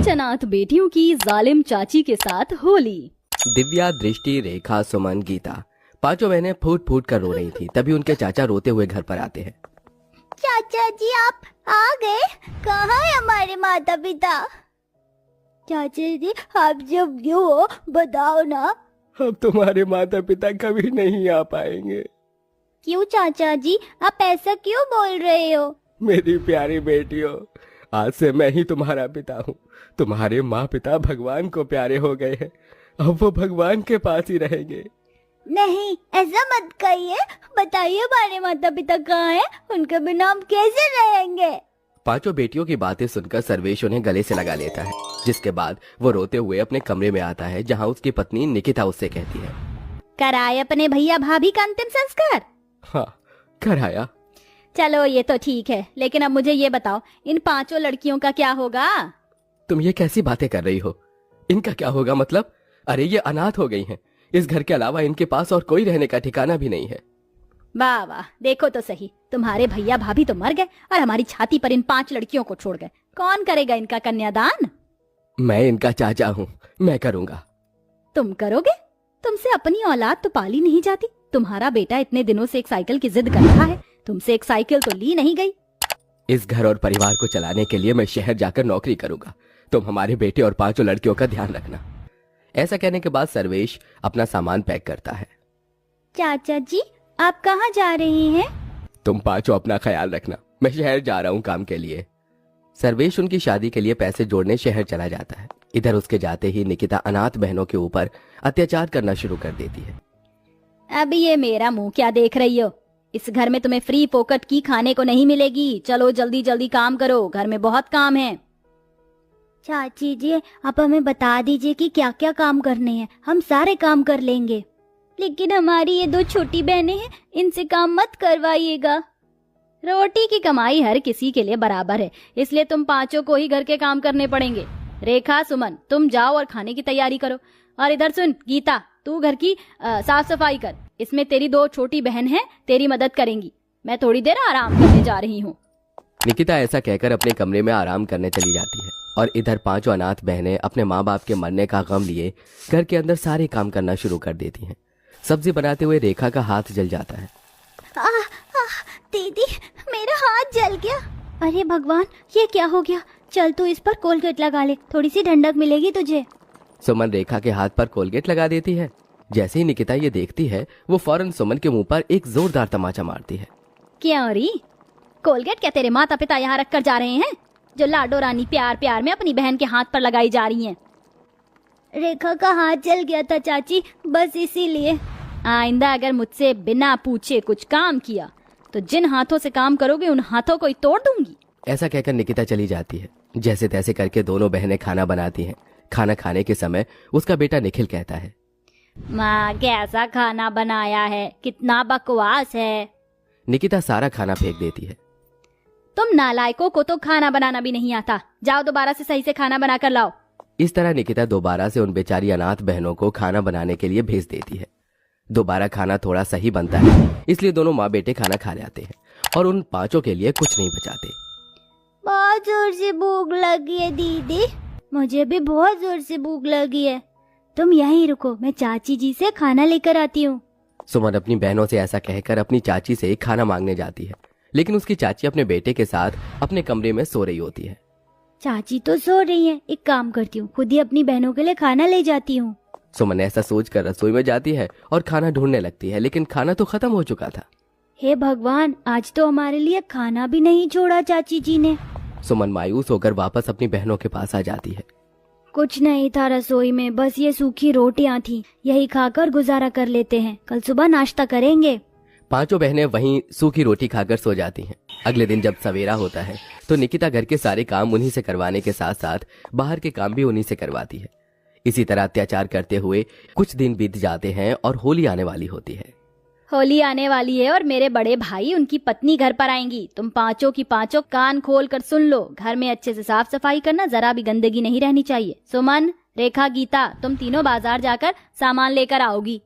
5 अनाथ बेटियों की जालिम चाची के साथ होली। दिव्या, दृष्टि, रेखा, सुमन, गीता 5 बहनें फूट फूट कर रो रही थी। तभी उनके चाचा रोते हुए घर पर आते हैं। चाचा जी आप आ गए? कहाँ है हमारे माता पिता? चाचा जी आप जब क्यों हो बताओ ना। अब तुम्हारे माता पिता कभी नहीं आ पाएंगे। क्यों चाचा जी आप ऐसा क्यों बोल रहे हो? मेरी प्यारी बेटियों, आज से मैं ही तुम्हारा पिता हूँ। तुम्हारे माँ पिता भगवान को प्यारे हो गए हैं। अब वो भगवान के पास ही रहेंगे। नहीं ऐसा मत कहिए। बताइए हमारे माता पिता कहाँ हैं? उनके बिना हम कैसे रहेंगे? 5 बेटियों की बातें सुनकर सर्वेश उन्हें गले से लगा लेता है, जिसके बाद वो रोते हुए अपने कमरे में आता है, जहाँ उसकी पत्नी निकिता उससे कहती है, कराए अपने भैया भाभी का अंतिम संस्कार? हाँ कराया। चलो ये तो ठीक है, लेकिन अब मुझे ये बताओ इन 5 लड़कियों का क्या होगा? तुम ये कैसी बातें कर रही हो? इनका क्या होगा मतलब? अरे ये अनाथ हो गई हैं। इस घर के अलावा इनके पास और कोई रहने का ठिकाना भी नहीं है। वाह वाह, देखो तो सही, तुम्हारे भैया भाभी तो मर गए और हमारी छाती पर इन 5 लड़कियों को छोड़ गए। कौन करेगा इनका कन्यादान? मैं इनका चाचा हूँ, मैं करूँगा। तुम करोगे? तुमसे अपनी औलाद तो पाली नहीं जाती। तुम्हारा बेटा इतने दिनों से एक साइकिल की जिद कर रहा है, तुमसे एक साइकिल तो ली नहीं गई। इस घर और परिवार को चलाने के लिए मैं शहर जाकर नौकरी करूंगा। तुम हमारे बेटे और 5 लड़कियों का ध्यान रखना। ऐसा कहने के बाद सर्वेश अपना सामान पैक करता है। चाचा जी आप कहाँ जा रही हैं? तुम 5 अपना ख्याल रखना, मैं शहर जा रहा हूँ काम के लिए। सर्वेश उनकी शादी के लिए पैसे जोड़ने शहर चला जाता है। इधर उसके जाते ही निकिता अनाथ बहनों के ऊपर अत्याचार करना शुरू कर देती है। अभी ये मेरा मुंह क्या देख रही हो? इस घर में तुम्हें फ्री फोकट की खाने को नहीं मिलेगी। चलो जल्दी जल्दी काम करो, घर में बहुत काम है। चाची जी आप हमें बता दीजिए कि क्या क्या काम करने हैं, हम सारे काम कर लेंगे। लेकिन हमारी ये 2 छोटी बहनें हैं, इनसे काम मत करवाइएगा। रोटी की कमाई हर किसी के लिए बराबर है, इसलिए तुम 5 को ही घर के काम करने पड़ेंगे। रेखा, सुमन तुम जाओ और खाने की तैयारी करो। और इधर सुन गीता, तू घर की साफ सफाई कर। इसमें तेरी 2 छोटी बहन हैं, तेरी मदद करेंगी। मैं थोड़ी देर आराम करने जा रही हूँ। निकिता ऐसा कहकर अपने कमरे में आराम करने चली जाती है और इधर 5 अनाथ बहनें अपने माँ बाप के मरने का गम लिए घर के अंदर सारे काम करना शुरू कर देती हैं। सब्जी बनाते हुए रेखा का हाथ जल जाता है। दीदी मेरा हाथ जल गया। अरे भगवान ये क्या हो गया? चल तू इस पर कोलगेट लगा ले, थोड़ी सी ठंडक मिलेगी तुझे। सुमन रेखा के हाथ पर कोलगेट लगा देती है। जैसे ही निकिता ये देखती है, वो फौरन सुमन के मुंह पर एक जोरदार तमाचा मारती है। क्या री? कोलगेट क्या तेरे माता पिता यहाँ रख कर जा रहे हैं, जो लाडो रानी प्यार प्यार में अपनी बहन के हाथ पर लगाई जा रही हैं? रेखा का हाथ जल गया था चाची, बस इसीलिए। आइंदा अगर मुझसे बिना पूछे कुछ काम किया तो जिन हाथों से काम करोगे उन हाथों को ही तोड़ दूंगी। ऐसा कहकर निकिता चली जाती है। जैसे तैसे करके दोनों बहनें खाना बनाती हैं। खाना खाने के समय उसका बेटा निखिल कहता है, माँ कैसा खाना बनाया है, कितना बकवास है। निकिता सारा खाना फेंक देती है। तुम नालायकों को तो खाना बनाना भी नहीं आता, जाओ दोबारा से सही से खाना बना कर लाओ। इस तरह निकिता दोबारा से उन बेचारी अनाथ बहनों को खाना बनाने के लिए भेज देती है। दोबारा खाना थोड़ा सही बनता है, इसलिए दोनों माँ बेटे खाना खा जाते हैं और उन 5 के लिए कुछ नहीं बचाते। बहुत जोर से भूख लगी है दीदी, मुझे भी बहुत जोर से भूख लगी है। तुम यहीं रुको, मैं चाची जी से खाना लेकर आती हूँ। सुमन अपनी बहनों से ऐसा कहकर अपनी चाची से खाना मांगने जाती है, लेकिन उसकी चाची अपने बेटे के साथ अपने कमरे में सो रही होती है। चाची तो सो रही हैं, एक काम करती हूँ, खुद ही अपनी बहनों के लिए खाना ले जाती हूँ। सुमन ऐसा सोचकर रसोई में जाती है और खाना ढूंढने लगती है, लेकिन खाना तो खत्म हो चुका था। हे भगवान, आज तो हमारे लिए खाना भी नहीं छोड़ा चाची जी ने। सुमन मायूस होकर वापस अपनी बहनों के पास आ जाती है। कुछ नहीं था रसोई में, बस ये सूखी रोटियां थी, यही खाकर गुजारा कर लेते हैं, कल सुबह नाश्ता करेंगे। 5 बहनें वहीं सूखी रोटी खाकर सो जाती हैं। अगले दिन जब सवेरा होता है तो निकिता घर के सारे काम उन्हीं से करवाने के साथ साथ बाहर के काम भी उन्हीं से करवाती है। इसी तरह अत्याचार करते हुए कुछ दिन बीत जाते हैं और होली आने वाली होती है। होली आने वाली है और मेरे बड़े भाई उनकी पत्नी घर पर आएंगी। तुम 5 की 5 कान खोल कर सुन लो, घर में अच्छे से साफ सफाई करना, जरा भी गंदगी नहीं रहनी चाहिए। सुमन, रेखा, गीता तुम तीनों बाजार जाकर सामान लेकर आओगी।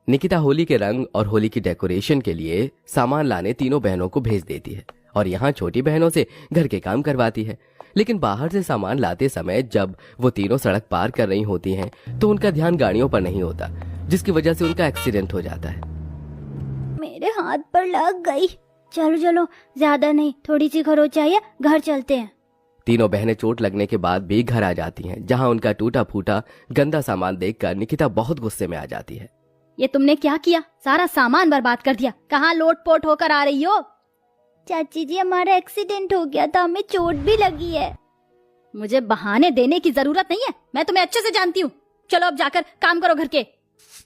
निकिता होली के रंग और होली की डेकोरेशन के लिए सामान लाने तीनों बहनों को भेज देती है और यहाँ छोटी बहनों से घर के काम करवाती है। लेकिन बाहर से सामान लाते समय जब वो तीनों सड़क पार कर रही होती हैं तो उनका ध्यान गाड़ियों पर नहीं होता, जिसकी वजह से उनका एक्सीडेंट हो जाता है। मेरे हाथ पर लग गई। चलो चलो, ज्यादा नहीं, थोड़ी सी खरोच चाहिए, घर चलते हैं। तीनों बहनें चोट लगने के बाद भी घर आ जाती हैं, जहां उनका टूटा फूटा गंदा सामान देखकर निकिता बहुत गुस्से में आ जाती है। ये तुमने क्या किया? सारा सामान बर्बाद कर दिया। कहाँ लोटपोट होकर आ रही हो? चाची जी, हमारा एक्सीडेंट हो गया था, हमें चोट भी लगी है। मुझे बहाने देने की जरूरत नहीं है, मैं तुम्हें अच्छे से जानती हूँ। चलो अब जाकर काम करो घर के।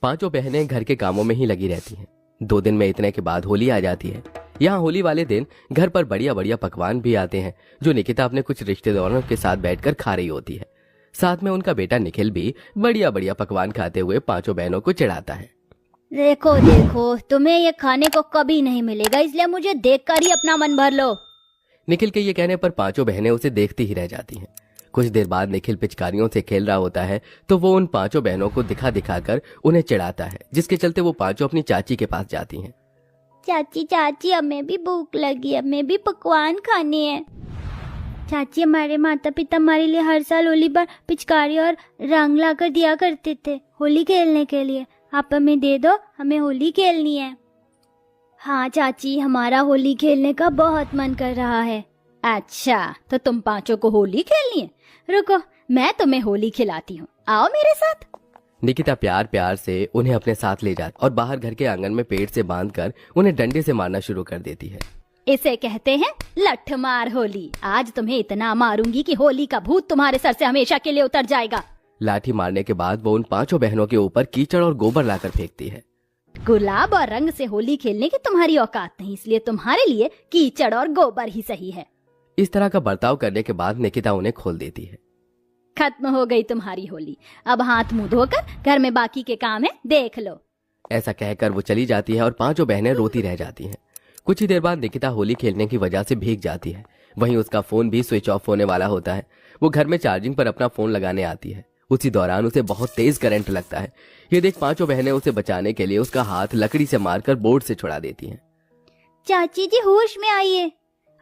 पांचों बहनें घर के कामों में ही लगी रहती हैं। 2 दिन में इतने के बाद होली आ जाती है। यहाँ होली वाले दिन घर पर बढ़िया बढ़िया पकवान भी आते हैं, जो निकिता अपने कुछ रिश्तेदारों के साथ बैठकर खा रही होती है। साथ में उनका बेटा निखिल भी बढ़िया बढ़िया पकवान खाते हुए पांचों बहनों को चिढ़ाता है। देखो देखो, तुम्हें ये खाने को कभी नहीं मिलेगा, इसलिए मुझे देखकर ही अपना मन भर लो। निखिल के ये कहने पर पांचों बहनें उसे देखती ही रह जाती हैं। कुछ देर बाद निखिल पिचकारियों से खेल रहा होता है तो वो उन पांचों बहनों को दिखा दिखाकर उन्हें चिढ़ाता है, जिसके चलते वो पांचों अपनी चाची के पास जाती हैं। चाची चाची, हमें भी भूख लगी, हमें भी पकवान खाने हैं। चाची, हमारे माता पिता हमारे लिए हर साल होली पर पिचकारी और रंग लाकर दिया करते थे होली खेलने के लिए। आप हमें दे दो, हमें होली खेलनी है। हाँ चाची, हमारा होली खेलने का बहुत मन कर रहा है। अच्छा, तो तुम पांचों को होली खेलनी है? रुको, मैं तुम्हें होली खिलाती हूँ, आओ मेरे साथ। निकिता प्यार प्यार से उन्हें अपने साथ ले जाती और बाहर घर के आंगन में पेड़ से बांधकर उन्हें डंडे से मारना शुरू कर देती है। इसे कहते हैं लठ मार होली। आज तुम्हें इतना मारूंगी कि होली का भूत तुम्हारे सर से हमेशा के लिए उतर जाएगा। लाठी मारने के बाद वो उन पांचों बहनों के ऊपर कीचड़ और गोबर लाकर फेंकती है। गुलाब और रंग से होली खेलने की तुम्हारी औकात नहीं, इसलिए तुम्हारे लिए कीचड़ और गोबर ही सही है। इस तरह का बर्ताव करने के बाद निकिता उन्हें खोल देती है। खत्म हो गई तुम्हारी होली। अब हाथ मुंह धोकर घर में बाकी के काम है, देख लो। ऐसा कहकर वो चली जाती है और पांचों बहनें रोती रह जाती हैं। कुछ ही देर बाद निकिता होली खेलने की वजह से भीग जाती है। वहीं उसका फोन भी स्विच ऑफ होने वाला होता है। वो घर में चार्जिंग पर अपना फोन लगाने आती है। उसी दौरान उसे बहुत तेज करंट लगता है। ये देख पांचों बहनें उसे बचाने के लिए उसका हाथ लकड़ी से मारकर बोर्ड से छुड़ा देती हैं। चाची जी, होश में आइए,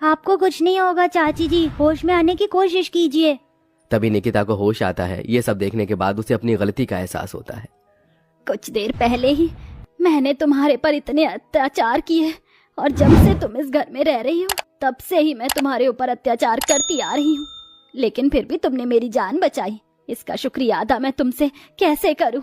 आपको कुछ नहीं होगा। चाची जी, होश में आने की कोशिश कीजिए। तभी निकिता को होश आता है। ये सब देखने के बाद उसे अपनी गलती का एहसास होता है। कुछ देर पहले ही मैंने तुम्हारे पर इतने अत्याचार किए और जब से तुम इस घर में रह रही हो तब से ही मैं तुम्हारे ऊपर अत्याचार करती आ रही हूँ, लेकिन फिर भी तुमने मेरी जान बचाई। इसका शुक्रिया अदा मैं तुमसे कैसे करूं?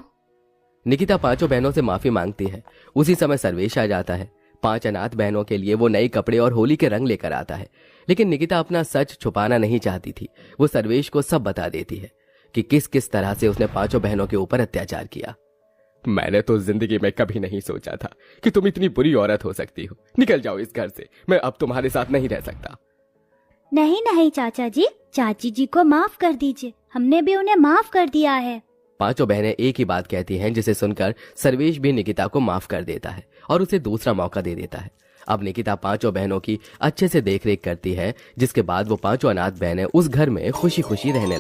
निकिता पांचों बहनों से माफी मांगती है। उसी समय सर्वेश आ जाता है। 5 अनाथ बहनों के लिए वो नए कपड़े और होली के रंग लेकर आता है, लेकिन निकिता अपना सच छुपाना नहीं चाहती थी। वो सर्वेश को सब बता देती है कि किस किस तरह से उसने पांचों बहनों के ऊपर अत्याचार किया। मैंने तो जिंदगी में कभी नहीं सोचा था कि तुम इतनी बुरी औरत हो सकती हो। निकल जाओ इस घर से, मैं अब तुम्हारे साथ नहीं रह सकता। नहीं नहीं चाचा जी, चाची जी को माफ कर दीजिए, हमने भी उन्हें माफ कर दिया है। पांचों बहनें एक ही बात कहती हैं, जिसे सुनकर सर्वेश भी निकिता को माफ कर देता है और उसे दूसरा मौका दे देता है। अब निकिता पांचों बहनों की अच्छे से देखरेख करती है, जिसके बाद वो पांचों अनाथ बहनें उस घर में खुशी खुशी रहने